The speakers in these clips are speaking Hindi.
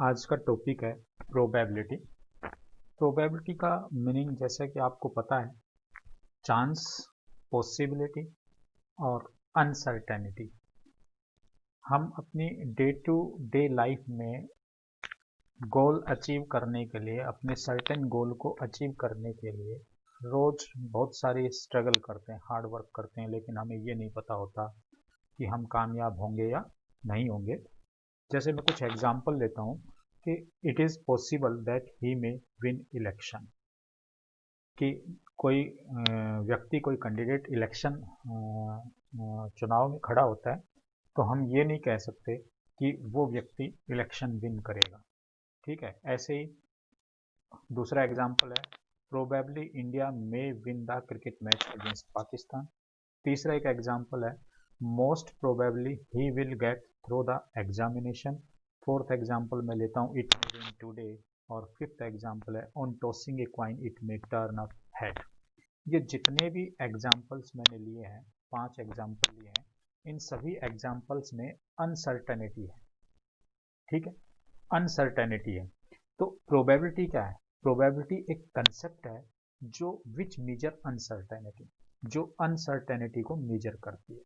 आज का टॉपिक है प्रोबेबिलिटी। प्रोबेबिलिटी का मीनिंग जैसा कि आपको पता है, चांस, पॉसिबिलिटी और अनसर्टेनिटी। हम अपनी डे टू डे लाइफ में गोल अचीव करने के लिए, अपने सर्टेन गोल को अचीव करने के लिए रोज बहुत सारी स्ट्रगल करते हैं, हार्ड वर्क करते हैं, लेकिन हमें ये नहीं पता होता कि हम कामयाब होंगे या नहीं होंगे। जैसे मैं कुछ एग्जांपल लेता हूँ कि it is possible that he may win election, कि कोई व्यक्ति, कोई कैंडिडेट इलेक्शन चुनाव में खड़ा होता है, तो हम ये नहीं कह सकते कि वो व्यक्ति इलेक्शन विन करेगा। ठीक है, ऐसे ही दूसरा एग्जांपल है, probably India may win the cricket match against Pakistan. तीसरा एक एग्जांपल है, most probably he will get through the examination. Fourth example मैं लेता हूँ, इट मे रेन टुडे। और फिफ्थ एग्जांपल है, on tossing a coin it may turn up head. ये जितने भी एग्जांपल्स मैंने लिए हैं, 5 एग्जांपल लिए हैं, इन सभी एग्जांपल्स में अनसर्टेनिटी है। ठीक है, अनसर्टेनिटी है। तो प्रोबेबिलिटी क्या है? प्रोबेबिलिटी एक कंसेप्ट है जो विच मेजर अनसर्टेनिटी, जो अनसर्टेनिटी को मेजर करती है।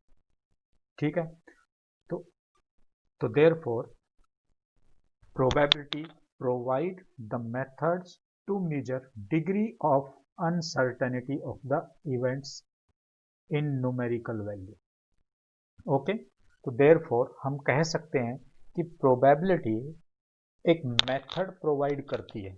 ठीक है, तो therefore probability provide the methods to measure degree of uncertainty of the events in numerical value. Okay, तो देयरफॉर हम कह सकते हैं कि प्रोबेबिलिटी एक मेथड प्रोवाइड करती है,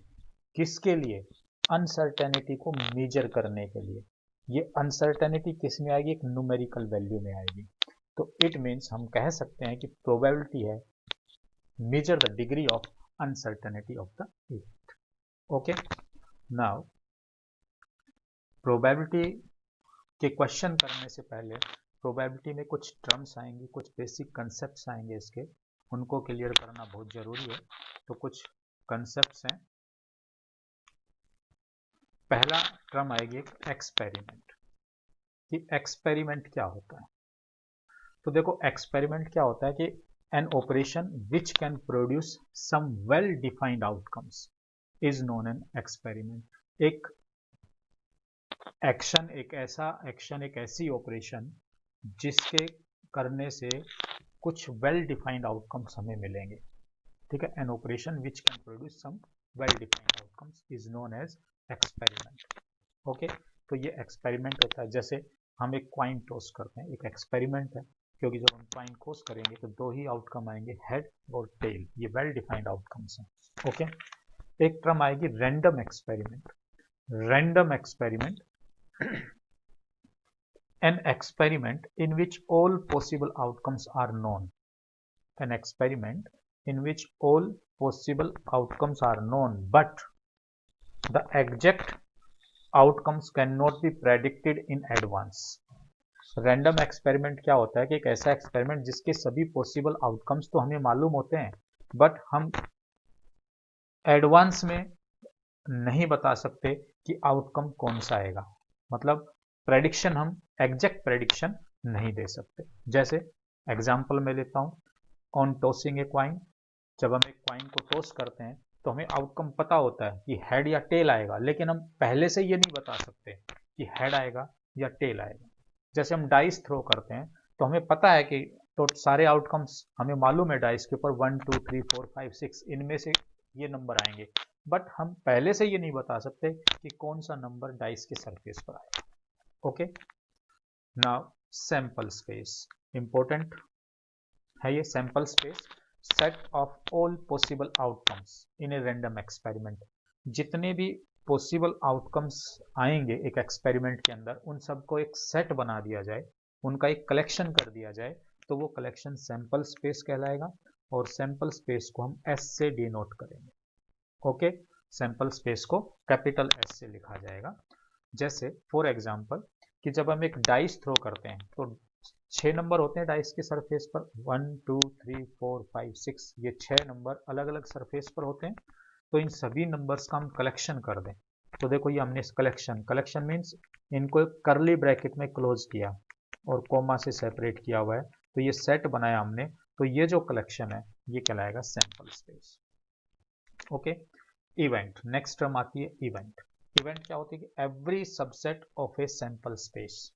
किसके लिए? अनसर्टेनिटी को मेजर करने के लिए। ये अनसर्टेनिटी किस में आएगी? एक न्यूमेरिकल वैल्यू में आएगी। तो इट मीन्स हम कह सकते हैं कि प्रोबेबिलिटी है measure the degree of uncertainty of the event. Okay, now probability के क्वेश्चन करने से पहले प्रोबेबिलिटी में कुछ टर्म्स आएंगी, कुछ बेसिक कंसेप्ट्स आएंगे, इसके उनको क्लियर करना बहुत जरूरी है। तो कुछ कंसेप्ट्स हैं। पहला टर्म आएगी एक्सपेरिमेंट, कि एक्सपेरिमेंट क्या होता है। तो देखो, एक्सपेरिमेंट क्या होता है कि an operation which can produce some well defined outcomes is known an experiment. एक एक्शन, एक ऐसी ऑपरेशन जिसके करने से कुछ वेल डिफाइंड आउटकम्स हमें मिलेंगे। ठीक है, an operation which can produce some well defined outcomes is known as experiment. Okay, तो ये एक्सपेरिमेंट होता है। जैसे हम एक क्वाइन टॉस करते हैं, एक एक्सपेरिमेंट है, क्योंकि जब हम क्वाइन टॉस करेंगे तो 2 ही आउटकम आएंगे, हेड और टेल। ये वेल डिफाइंड आउटकम्स हैं। ओके, एक टर्म आएगी random experiment. Random experiment, an experiment in which all possible outcomes are known. An experiment in which all possible outcomes are known, but the exact outcomes cannot be predicted in advance. Random experiment क्या होता है कि एक ऐसा एक्सपेरिमेंट जिसके सभी पॉसिबल आउटकम्स तो हमें मालूम होते हैं, बट हम एडवांस में नहीं बता सकते कि आउटकम कौन सा आएगा। मतलब प्रेडिक्शन, हम एग्जैक्ट प्रेडिक्शन नहीं दे सकते। जैसे एग्जांपल में लेता हूं, ऑन टॉसिंग ए क्वाइन। जब हम एक क्वाइन को टॉस करते हैं तो हमें आउटकम पता होता है कि हेड या टेल आएगा, लेकिन हम पहले से ये नहीं बता सकते कि हेड आएगा या टेल आएगा। जैसे हम डाइस थ्रो करते हैं तो हमें पता है कि तो सारे आउटकम्स हमें मालूम है डाइस के ऊपर 1 2 3 4 5 6 इनमें से ये नंबर आएंगे, बट हम पहले से ये नहीं बता सकते कि कौन सा नंबर डाइस के सरफेस पर आएगा। Okay, now sample space important है। ये sample space, set of all possible outcomes in a random experiment. जितने भी पॉसिबल आउटकम्स आएंगे एक एक्सपेरिमेंट के अंदर, उन सबको एक सेट बना दिया जाए, उनका एक कलेक्शन कर दिया जाए, तो वो कलेक्शन सैंपल स्पेस कहलाएगा। और सैंपल स्पेस को हम एस से डिनोट करेंगे। ओके, सैंपल स्पेस को कैपिटल एस से लिखा जाएगा। जैसे फॉर एग्जांपल कि जब हम एक डाइस थ्रो करते हैं तो 6 नंबर होते हैं डाइस के सरफेस पर, 1 2 3 4 5 6, ये 6 नंबर अलग अलग सरफेस पर होते हैं। तो इन सभी नंबर्स का हम कलेक्शन कर दें, तो देखो ये हमने कलेक्शन मीन्स इनको एक करली ब्रैकेट में क्लोज किया और कोमा से सेपरेट किया हुआ है, तो ये सेट बनाया हमने। तो ये जो कलेक्शन है ये कहलाएगा sample space. Okay. Event, next term आती है इवेंट। इवेंट क्या होती है कि every subset of a sample space,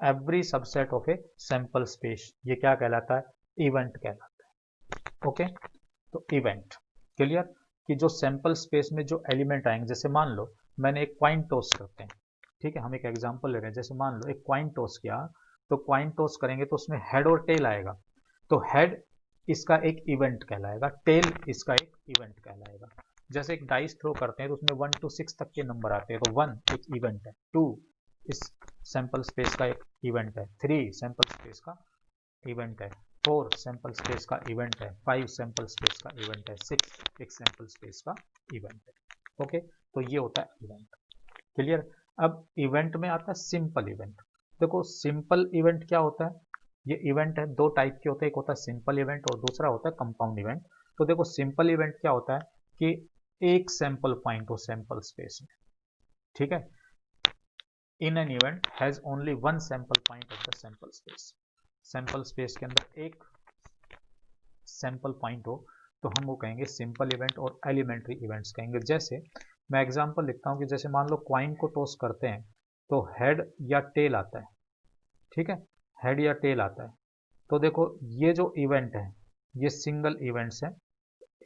every subset of a sample space, ये क्या कहलाता है? इवेंट कहलाता है। ओके, तो इवेंट क्लियर कि जो सैंपल स्पेस में जो एलिमेंट आएंगे, जैसे मान लो मैंने एक क्वाइन टॉस करते हैं, ठीक है, हम एक एग्जांपल ले रहे हैं, जैसे मान लो एक क्वाइन टॉस किया, तो क्वाइन टॉस करेंगे तो उसमें हेड और टेल आएगा, तो हेड इसका एक इवेंट कहलाएगा, टेल इसका एक इवेंट कहलाएगा। जैसे एक डाइस थ्रो करते हैं तो उसमें 1 to 6 तक के नंबर आते हैं, तो 1 एक इवेंट है, 2 इस सैंपल स्पेस का एक इवेंट है, 3 सैंपल स्पेस का इवेंट है, 4 सैंपल स्पेस का इवेंट है, 5 सैंपल स्पेस का इवेंट है, 6 एक सैंपल स्पेस का इवेंट है। ओके, तो ये होता है इवेंट। क्लियर। अब इवेंट में आता है सिंपल इवेंट। देखो सिंपल इवेंट क्या होता है, ये इवेंट है दो टाइप के होते हैं, एक होता है सिंपल इवेंट और दूसरा होता है कंपाउंड इवेंट। तो देखो सिंपल इवेंट क्या होता है कि एक सैंपल पॉइंट हो सैंपल स्पेस में, ठीक है, in an event has only one sample point of the sample space, sample space के अंदर एक सैंपल पॉइंट हो तो हम वो कहेंगे सिंपल इवेंट और एलिमेंट्री इवेंट्स कहेंगे। जैसे मैं एग्जांपल लिखता हूँ कि जैसे मान लो क्वाइन को टॉस करते हैं तो हेड या टेल आता है, ठीक है, हेड या टेल आता है। तो देखो ये जो इवेंट है ये सिंगल इवेंट्स है,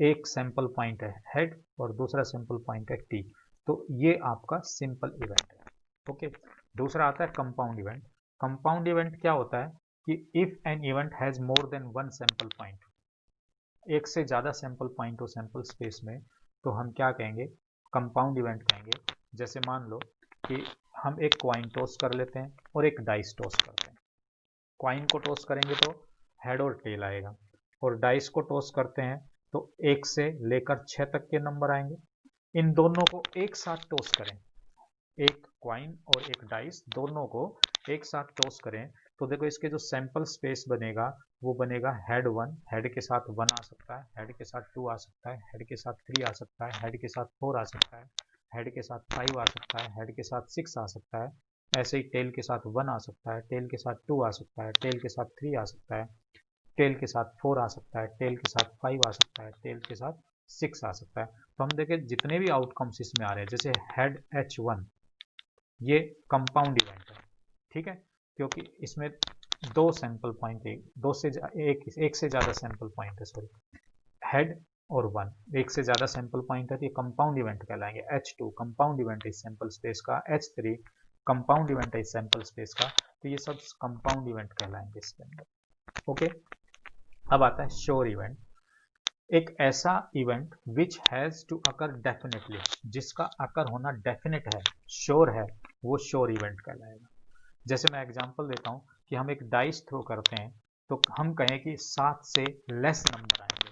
एक सैंपल पॉइंट है हेड और दूसरा सैंपल पॉइंट है टी, तो ये आपका सिंपल इवेंट है। ओके, दूसरा आता है कंपाउंड इवेंट। कंपाउंड इवेंट क्या होता है कि if an event has more than one sample point, एक से ज्यादा सैंपल पॉइंट हो सैंपल स्पेस में, तो हम क्या कहेंगे? कंपाउंड इवेंट कहेंगे। जैसे मान लो कि हम एक क्वाइन टॉस कर लेते हैं और एक डाइस टॉस करते हैं। क्वाइन को टॉस करेंगे तो हेड और टेल आएगा, और डाइस को टॉस करते हैं तो 1 से लेकर 6 तक के नंबर आएंगे। इन दोनों को एक साथ टॉस करें, एक क्वाइन और एक डाइस दोनों को एक साथ टॉस करें, तो देखो इसके जो सैंपल स्पेस बनेगा वो बनेगा हेड 1, हेड के साथ 1 आ सकता है, हेड के साथ 2 आ सकता है, हेड के साथ 3 आ सकता है, हेड के साथ 4 आ सकता है, हेड के साथ 5 आ सकता है, हेड के साथ 6 आ सकता है, ऐसे ही टेल के साथ 1 आ सकता है, टेल के साथ 2 आ सकता है, टेल के साथ 3 आ सकता है, टेल के साथ 4 आ सकता है, टेल के साथ 5 आ सकता है, टेल के साथ 6 आ सकता है। तो हम देखें जितने भी आउटकम्स इसमें आ रहे हैं, जैसे हेड H1 ये कंपाउंड इवेंट है, ठीक है, क्योंकि इसमें दो सैंपल पॉइंट है, एक से ज्यादा सैंपल पॉइंट है, सॉरी, हेड और 1 एक से ज्यादा सैंपल पॉइंट है, तो ये कंपाउंड इवेंट कहलाएंगे। H2 कंपाउंड इवेंट है इस सैंपल स्पेस का, H3 कंपाउंड इवेंट है इस सैंपल स्पेस का, तो ये सब कंपाउंड इवेंट कहलाएंगे इसके अंदर। ओके, अब आता है श्योर इवेंट। एक ऐसा event which has to occur definitely, जिसका अकर होना डेफिनेट है, श्योर है, वो श्योर इवेंट कहलाएगा। जैसे मैं एग्जांपल देता हूं कि हम एक डाइस थ्रो करते हैं तो हम कहें कि 7 से लेस नंबर आएंगे,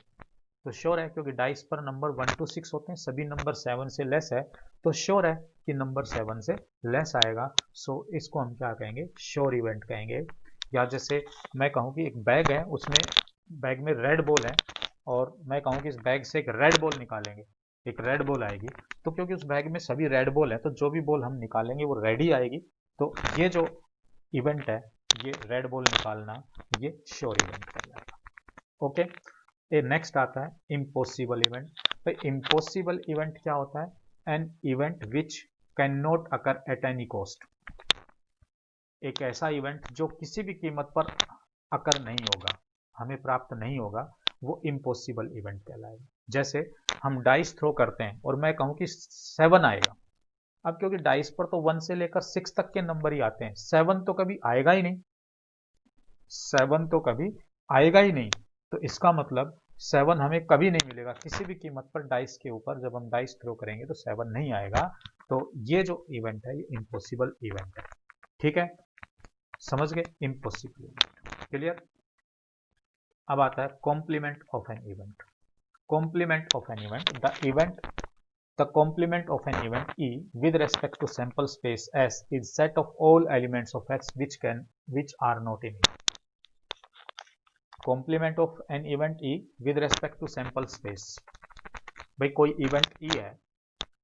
तो श्योर है क्योंकि डाइस पर नंबर 1 to 6 होते हैं, सभी नंबर 7 से लेस है, तो श्योर है कि नंबर 7 से लेस आएगा। सो इसको हम क्या कहेंगे? श्योर इवेंट कहेंगे। या जैसे मैं कहूँ कि एक बैग है, उसमें बैग में रेड बॉल है और मैं कहूँ कि इस बैग से एक रेड बॉल निकालेंगे, एक रेड बॉल आएगी, तो क्योंकि उस बैग में सभी रेड बॉल है तो जो भी बॉल हम निकालेंगे वो रेड ही आएगी, तो ये जो इवेंट है ये रेड बॉल निकालना, ये श्योर इवेंट कहलाएगा। ओके, ये नेक्स्ट आता है इम्पॉसिबल इवेंट। तो इम्पॉसिबल इवेंट क्या होता है? An event which can not occur at any cost, एक ऐसा इवेंट जो किसी भी कीमत पर अकर नहीं होगा, हमें प्राप्त नहीं होगा, वो इम्पॉसिबल इवेंट कहलाएगा। जैसे हम डाइस थ्रो करते हैं और मैं कहूं कि 7 आएगा, अब क्योंकि डाइस पर तो 1 से लेकर 6 तक के नंबर ही आते हैं, 7 तो कभी आएगा ही नहीं, 7 तो कभी आएगा ही नहीं, तो इसका मतलब 7 हमें कभी नहीं मिलेगा किसी भी कीमत पर डाइस के ऊपर, जब हम डाइस थ्रो करेंगे तो 7 नहीं आएगा, तो ये जो इवेंट है ये इम्पॉसिबल इवेंट है। ठीक है, समझ गए? Impossible event clear. अब आता है complement of an event. Complement of an event, the complement of an event E with respect to sample space S is set of all elements of X which are not in it. Complement of an event E with respect to sample space, भाई कोई इवेंट E है,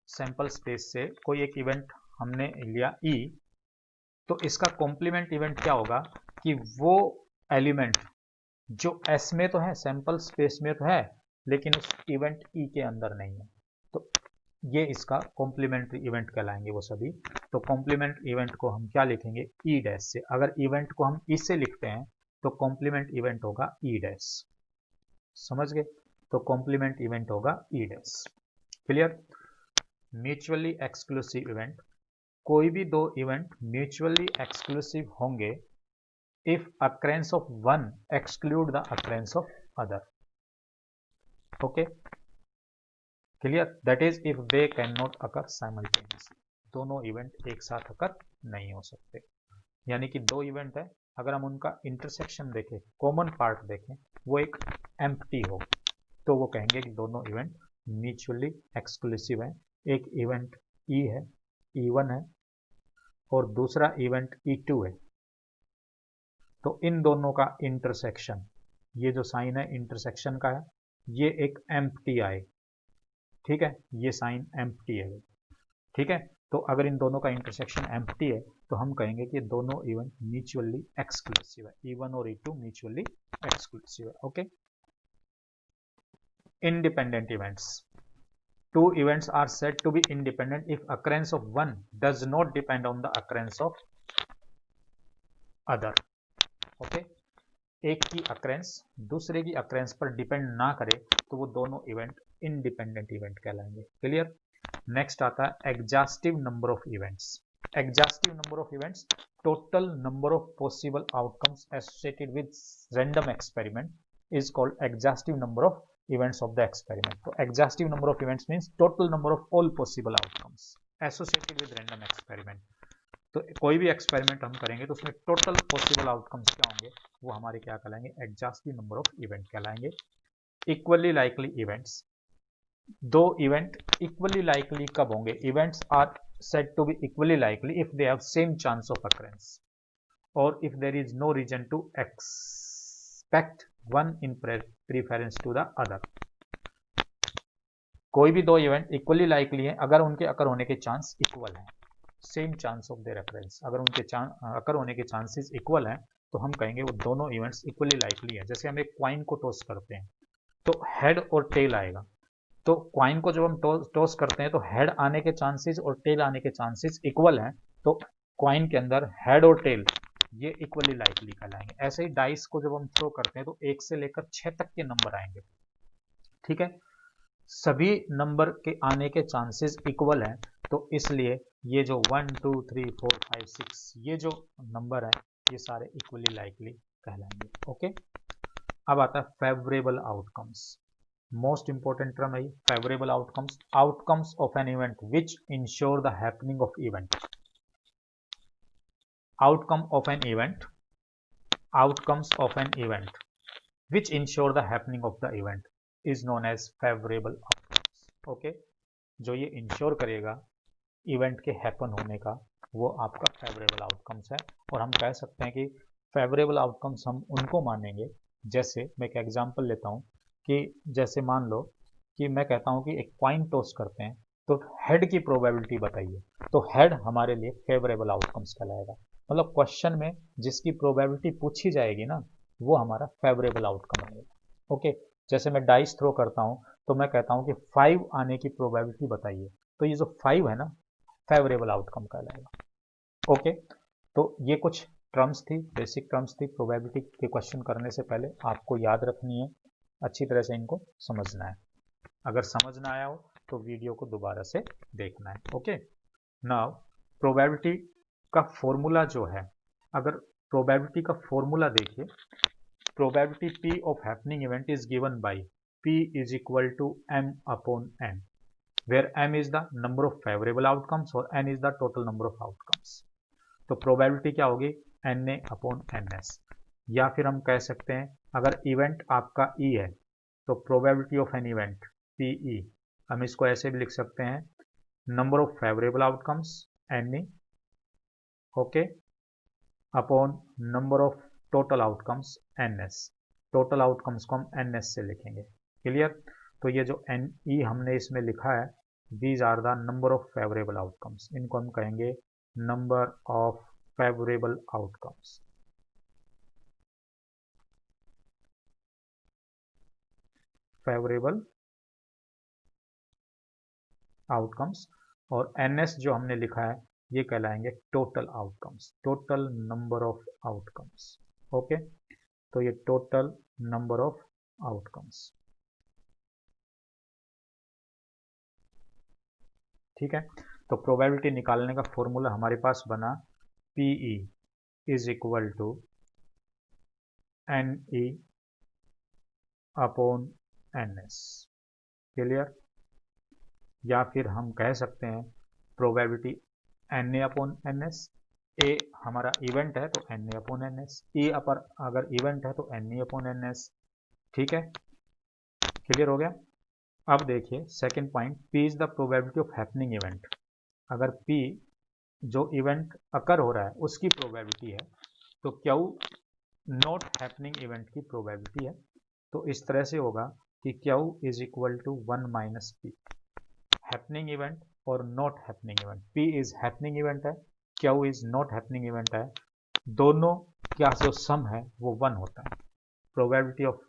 सैंपल स्पेस से कोई एक इवेंट हमने लिया E, तो इसका कॉम्प्लीमेंट इवेंट क्या होगा कि वो एलिमेंट जो S में तो है, सैंपल स्पेस में तो है, लेकिन उस इवेंट ई के अंदर नहीं है, तो ये इसका कॉम्प्लीमेंट्री इवेंट कहलाएंगे वो सभी। तो कॉम्प्लीमेंट्री इवेंट को हम क्या लिखेंगे, ई डैश से। अगर इवेंट को हम ई से लिखते हैं तो कॉम्प्लीमेंट इवेंट होगा ई डैश, समझ गए। तो कॉम्प्लीमेंट इवेंट होगा ई dash, clear. Mutually exclusive event, कोई भी दो इवेंट म्यूचुअली एक्सक्लूसिव होंगे if occurrence of one exclude the occurrence of other, okay, clear. That is if they can not occur simultaneously, दोनों इवेंट एक साथ अकर नहीं हो सकते। यानी कि दो इवेंट है, अगर हम उनका इंटरसेक्शन देखें, कॉमन पार्ट देखें, वो एक एम्प्टी हो, तो वो कहेंगे कि दोनों इवेंट म्यूचुअली एक्सक्लूसिव है। एक इवेंट ई है, E1 है, और दूसरा इवेंट E2 है। तो इन दोनों का इंटरसेक्शन, ये जो साइन है इंटरसेक्शन का है, ये एक एम्प्टी आए, ठीक है, ये साइन एम्प्टी है, ठीक है। तो अगर इन दोनों का इंटरसेक्शन एम्प्टी है तो हम कहेंगे कि दोनों इवेंट म्यूचुअली एक्सक्लूसिव है, E1 और E2 म्यूचुअली एक्सक्लूसिव है, okay. Independent events, two events are said to be independent if occurrence of one does not depend on the occurrence of other, okay। एक की अक्रेंस दूसरे की अक्रेंस पर डिपेंड ना करे तो वो दोनों इवेंट इंडिपेंडेंट इवेंट कहलाएंगे, क्लियर। नेक्स्ट आता है exhaustive number of events. Exhaustive number of events, total number of possible outcomes associated with random experiment is called exhaustive number of events of the experiment. तो exhaustive number of events means total number of all possible outcomes associated with random experiment। तो कोई भी एक्सपेरिमेंट हम करेंगे तो उसमें टोटल पॉसिबल आउटकम्स क्या होंगे, वो हमारे क्या कहलाएंगे, एग्जॉस्टिव नंबर ऑफ इवेंट कहलाएंगे। इक्वली लाइकली इवेंट्स, दो इवेंट इक्वली लाइकली कब होंगे, events are said to be equally likely if they have same chance of occurrence or if there is no reason to expect one in preference to the other। कोई भी दो इवेंट इक्वली लाइकली है अगर उनके अकर होने के चांस इक्वल हैं, same chance of their occurrence, अगर उनके अकर होने के चांसेस इक्वल हैं तो हम कहेंगे वो दोनों इवेंट्स इक्वली लाइकली है। जैसे हम एक क्वाइन को टॉस करते हैं तो हेड और टेल आएगा, तो क्वाइन को जब हम टॉस करते हैं तो हेड आने के चांसेस और टेल आने के चांसेस इक्वल हैं, तो क्वाइन के अंदर हेड और टेल ये इक्वली लाइकली कहलाएंगे। ऐसे ही डाइस को जब हम थ्रो करते हैं तो 1 से लेकर 6 तक के नंबर आएंगे, ठीक है, सभी नंबर के आने के चांसेस इक्वल हैं, तो इसलिए ये जो 1 2 3 4 5 6 ये जो नंबर है ये सारे इक्वली लाइकली कहलाएंगे, ओके। अब आता है favourable outcomes, most important term है ये favourable outcomes. Outcomes of an event which ensure the happening of event, outcome of an event, outcomes of an event which ensure the happening of the event is known as favorable outcomes, okay। जो ये इंश्योर करेगा इवेंट के हैपन होने का वो आपका फेवरेबल आउटकम्स है। और हम कह सकते हैं कि फेवरेबल आउटकम्स हम उनको मानेंगे, जैसे मैं एक एग्जांपल लेता हूँ कि जैसे मान लो कि मैं कहता हूँ कि एक क्वाइन टॉस करते हैं तो हेड की प्रोबेबिलिटी बताइए, तो हेड हमारे लिए फेवरेबल आउटकम्स कहलाएगा। मतलब क्वेश्चन में जिसकी प्रोबेबिलिटी पूछी जाएगी ना वो हमारा फेवरेबल आउटकम रहेगा, ओके। जैसे मैं डाइस थ्रो करता हूँ तो मैं कहता हूँ कि 5 आने की प्रोबेबिलिटी बताइए, तो ये जो 5 है ना फेवरेबल आउटकम कहलाएगा, ओके। तो ये कुछ टर्म्स थी, बेसिक टर्म्स थी, प्रोबेबिलिटी के क्वेश्चन करने से पहले आपको याद रखनी है, अच्छी तरह से इनको समझना है। अगर समझ ना आया हो तो वीडियो को दोबारा से देखना है, ओके। नाउ प्रोबेबिलिटी का फॉर्मूला जो है, अगर प्रोबेबिलिटी का फॉर्मूला देखिए, probability P of happening event is given by P is equal to M upon N, where M is the number of favourable outcomes और N is the total number of outcomes. तो प्रोबेबिलिटी क्या होगी, Na अपॉन NS। या फिर हम कह सकते हैं अगर इवेंट आपका E है तो probability of an event PE, हम इसको ऐसे भी लिख सकते हैं number of favourable outcomes Na, okay, upon number of total outcomes NS। Total outcomes को हम NS से लिखेंगे, क्लियर। तो ये जो NE हमने इसमें लिखा है, these are the number of favourable outcomes, इनको हम कहेंगे number of favourable outcomes. Favourable outcomes, और NS जो हमने लिखा है ये कहलाएंगे total outcomes, total number of outcomes. Okay, तो ये टोटल नंबर ऑफ आउटकम्स। ठीक है, तो प्रोबेबिलिटी निकालने का फॉर्मूला हमारे पास बना PE is equal to NE upon NS। क्लियर? या फिर हम कह सकते हैं probability NA upon NS। A हमारा इवेंट है तो NA upon NS, E upper अगर इवेंट है तो NE अपॉन NS। ठीक है, क्लियर हो गया? अब देखिए second point, P is the probability of happening event. अगर P जो इवेंट अकर हो रहा है उसकी प्रोबेबिलिटी है तो Q नॉट हैपनिंग इवेंट की प्रोबेबिलिटी है। तो इस तरह से होगा कि Q is equal to 1 minus P। Happening event और not happening event, P is happening event है, Q is not happening event है, दोनों का जो सम है वो 1 होता है। प्रोबेबिलिटी ऑफ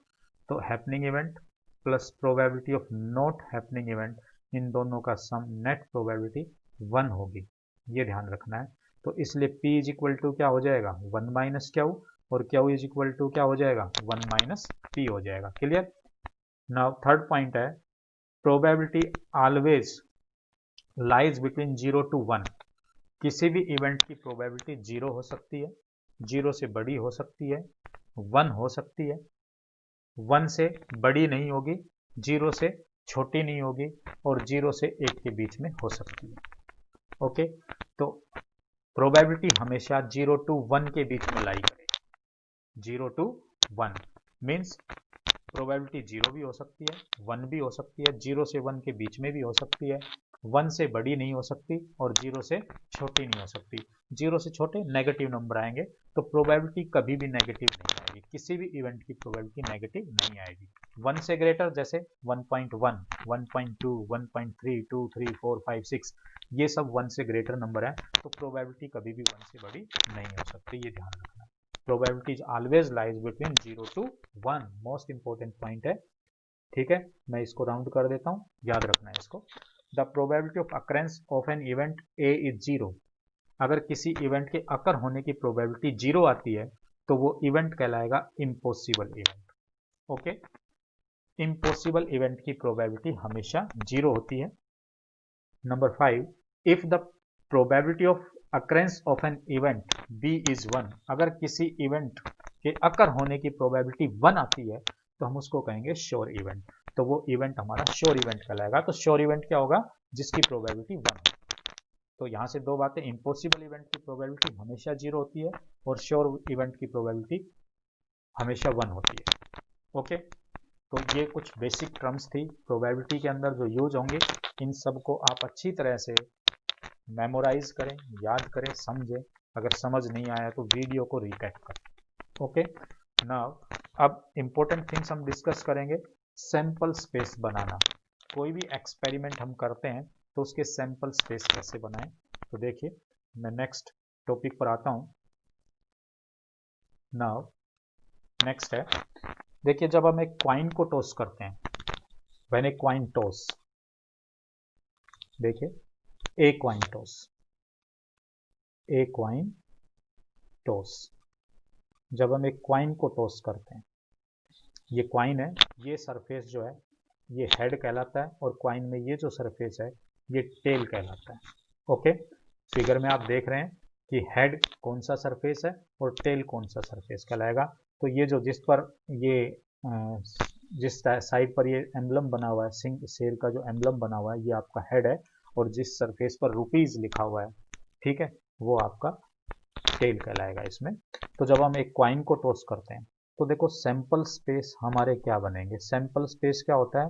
तो happening event plus probability of not happening event, इन दोनों का सम नेट प्रोबेबिलिटी 1 होगी, ये ध्यान रखना है। तो इसलिए P इज इक्वल टू क्या हो जाएगा 1 माइनस Q, और Q इज इक्वल टू क्या हो जाएगा 1 माइनस P हो जाएगा। क्लियर? नाउ थर्ड पॉइंट है probability always lies between 0 to 1। किसी भी इवेंट की प्रोबेबिलिटी 0 हो सकती है, 0 से बड़ी हो सकती है, 1 हो सकती है, 1 से बड़ी नहीं होगी, 0 से छोटी नहीं होगी, और 0 से 1 के बीच में हो सकती है। ओके, तो प्रोबेबिलिटी हमेशा 0 to 1 के बीच में लाई करेगी। 0 to 1 मीन्स प्रोबेबिलिटी 0 भी हो सकती है, 1 भी हो सकती है, 0 से 1 के बीच में भी हो सकती है, 1 से बड़ी नहीं हो सकती और 0 से छोटी नहीं हो सकती। 0 से छोटे नेगेटिव नंबर आएंगे तो प्रोबेबिलिटी कभी भी नेगेटिव नहीं आएगी, किसी भी इवेंट की प्रोबेबिलिटी नेगेटिव नहीं आएगी। 1 से ग्रेटर जैसे 1.1, 1.2, 1.3, 2, 3, 4, 5, 6, ये सब 1 से ग्रेटर नंबर है, तो प्रोबेबिलिटी कभी भी 1 से बड़ी नहीं हो सकती, ये ध्यान रखना। Probability always lies between 0 to 1, most important point है। ठीक है, मैं इसको राउंड कर देता हूं, याद रखना है इसको। The probability of occurrence of an event A is 0। अगर किसी इवेंट के अकर होने की प्रोबेबिलिटी 0 आती है तो वो इवेंट कहलाएगा impossible event. Okay, impossible event की प्रोबेबिलिटी हमेशा 0 होती है। Number 5, if the probability of occurrence of an event B is 1। अगर किसी इवेंट के अकर होने की प्रोबेबिलिटी 1 आती है तो हम उसको कहेंगे श्योर इवेंट, तो वो इवेंट हमारा श्योर इवेंट कहलाएगा। तो श्योर इवेंट क्या होगा, जिसकी प्रोबेबिलिटी 1 हो। तो यहाँ से दो बातें, इम्पॉसिबल इवेंट की प्रोबेबिलिटी हमेशा 0 होती है और श्योर इवेंट की प्रोबेबिलिटी हमेशा 1 होती है। ओके, तो ये कुछ बेसिक टर्म्स थी प्रोबेबिलिटी के अंदर जो यूज होंगे, इन सब को आप अच्छी तरह से मेमोराइज करें, याद करें, समझें। अगर समझ नहीं आया तो वीडियो को रिकैप करें। ओके, नाउ अब इंपॉर्टेंट थिंग्स हम डिस्कस करेंगे। सैंपल स्पेस बनाना, कोई भी एक्सपेरिमेंट हम करते हैं तो उसके सैंपल स्पेस कैसे बनाएं। तो देखिए मैं नेक्स्ट टॉपिक पर आता हूं। नाउ नेक्स्ट है, देखिए जब हम एक कॉइन को टॉस करते हैं, व्हेन ए कॉइन टॉस, देखिए a coin toss, a coin toss, जब हम एक कॉइन को टॉस करते हैं, ये कॉइन है, ये सरफेस जो है ये हेड कहलाता है, और कॉइन में ये जो सरफेस है ये टेल कहलाता है। ओके, फिगर में आप देख रहे हैं कि हेड कौन सा सरफेस है और टेल कौन सा सरफेस कहलाएगा। तो ये जो जिस पर ये जिस साइड पर ये एम्बलम बना हुआ है, सिंह शेर का जो एम्बलम बना हुआ है, ये आपका हेड है, और जिस सरफेस पर रुपीज लिखा हुआ है, ठीक है, वो आपका टेल कहलाएगा इसमें। तो जब हम एक कॉइन को टॉस करते हैं तो देखो सैंपल स्पेस हमारे क्या बनेंगे। सैंपल स्पेस क्या होता है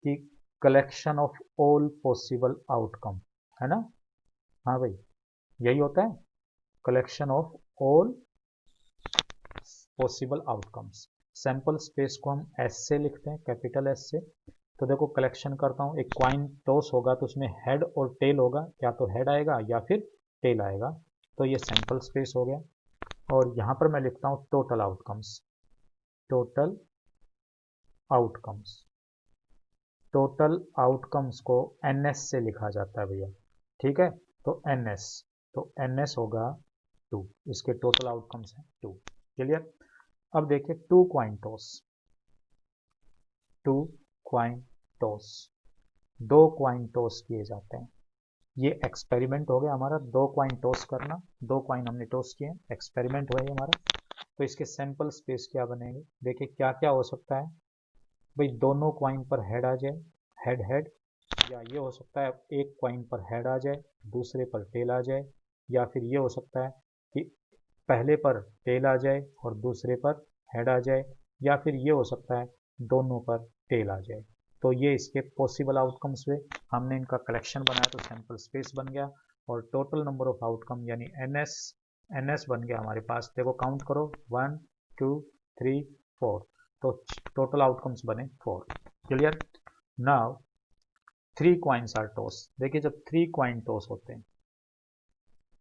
कि collection of all possible outcome, है ना? हाँ भाई, यही होता है, collection of all possible outcomes. Sample space को हम एस से लिखते हैं, कैपिटल एस से। तो देखो कलेक्शन करता हूँ, एक कॉइन टॉस होगा तो उसमें हेड और टेल होगा, या तो हेड आएगा या फिर टेल आएगा, तो ये सैंपल स्पेस हो गया। और यहाँ पर मैं लिखता हूँ total outcomes, total outcomes. Total outcomes को NS से लिखा जाता है भैया, ठीक है। तो NS होगा 2, इसके टोटल आउटकम्स हैं 2। क्लियर। अब देखिए 2 coin toss, 2 coin toss, 2 coin toss किए जाते हैं। ये एक्सपेरिमेंट हो गया हमारा, 2 कॉइन टॉस करना, 2 कॉइन हमने टॉस किए, एक्सपेरिमेंट हुआ ये हमारा। तो इसके सैंपल स्पेस क्या बनेंगे, देखिए क्या क्या हो सकता है भाई। दोनों कॉइन पर हेड आ जाए, हेड हेड, या ये हो सकता है एक कॉइन पर हेड आ जाए, दूसरे पर टेल आ जाए, या फिर ये हो सकता है कि पहले पर टेल आ जाए और दूसरे पर हेड आ जाए, या फिर ये हो सकता है दोनों पर टेल आ जाए। तो ये इसके पॉसिबल आउटकम्स हुए। हमने इनका कलेक्शन बनाया तो सैंपल स्पेस बन गया, और टोटल नंबर ऑफ आउटकम यानी NS बन गया हमारे पास। देखो काउंट करो, 1 2 3 4, तो टोटल आउटकम्स बने 4। क्लियर। Now 3 coins are toss. देखिए जब 3 कॉइन टॉस होते हैं,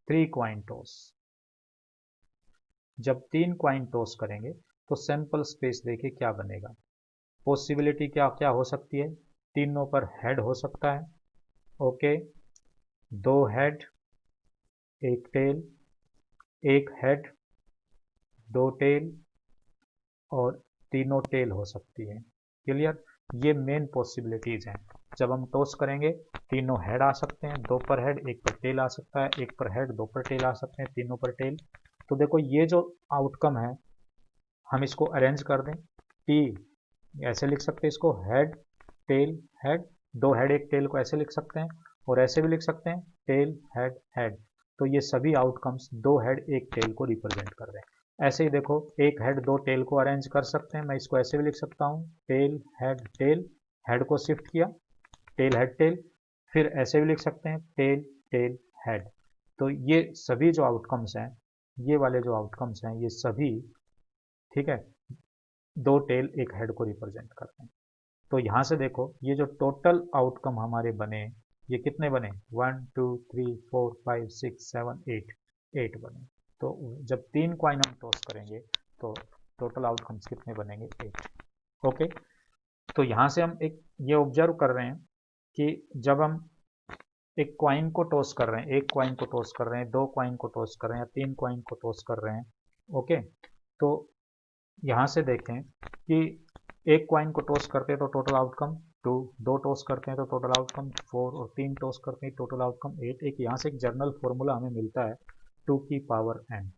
3 कॉइन टॉस, जब 3 कॉइन टॉस करेंगे तो सैंपल स्पेस देखिए क्या बनेगा। पॉसिबिलिटी क्या क्या हो सकती है, तीनों पर हेड हो सकता है, okay, 2 head, 1 tail, 1 head, 2 tail, और तीनों टेल हो सकती है। क्लियर। ये मेन पॉसिबिलिटीज हैं। जब हम टॉस करेंगे तीनों हेड आ सकते हैं, 2 पर हेड, 1 पर टेल आ सकता है, 1 पर हेड, 2 पर टेल आ सकते हैं, तीनों पर टेल। तो देखो ये जो आउटकम है हम इसको अरेंज कर दें, टी ऐसे लिख सकते हैं इसको, head tail head, 2 head 1 tail को ऐसे लिख सकते हैं, और ऐसे भी लिख सकते हैं टेल हेड हेड। तो ये सभी आउटकम्स 2 हेड 1 टेल को रिप्रेजेंट कर रहे हैं। ऐसे ही देखो 1 हेड 2 टेल को अरेंज कर सकते हैं, मैं इसको ऐसे भी लिख सकता हूँ टेल हेड, हेड को शिफ्ट किया, टेल हेड टेल, फिर ऐसे भी लिख सकते हैं टेल टेल हेड। तो ये सभी जो आउटकम्स हैं, ये वाले जो आउटकम्स हैं ये सभी, ठीक है, 2 टेल 1 हेड को रिप्रेजेंट करते हैं। तो यहाँ से देखो ये जो टोटल आउटकम हमारे बने, ये कितने बने, 1 2 3 4 5 6 7 8 बने। तो जब 3 कॉइन हम टॉस करेंगे तो टोटल आउटकम्स कितने बनेंगे, 8। ओके। तो यहाँ से हम एक ये ऑब्जर्व कर रहे हैं कि जब हम एक कॉइन को टॉस कर रहे हैं, एक कॉइन को टॉस कर रहे हैं, 2 कॉइन को टॉस कर रहे हैं, या 3 कॉइन को टॉस कर रहे हैं, ओके, तो यहाँ से देखें कि एक कॉइन को टॉस करते हैं तो टोटल आउटकम 2, 2 टॉस करते हैं तो टोटल आउटकम 4, और 3 टॉस करते हैं टोटल आउटकम 8। एक यहाँ से एक जनरल फॉर्मूला हमें मिलता है 2 की पावर n।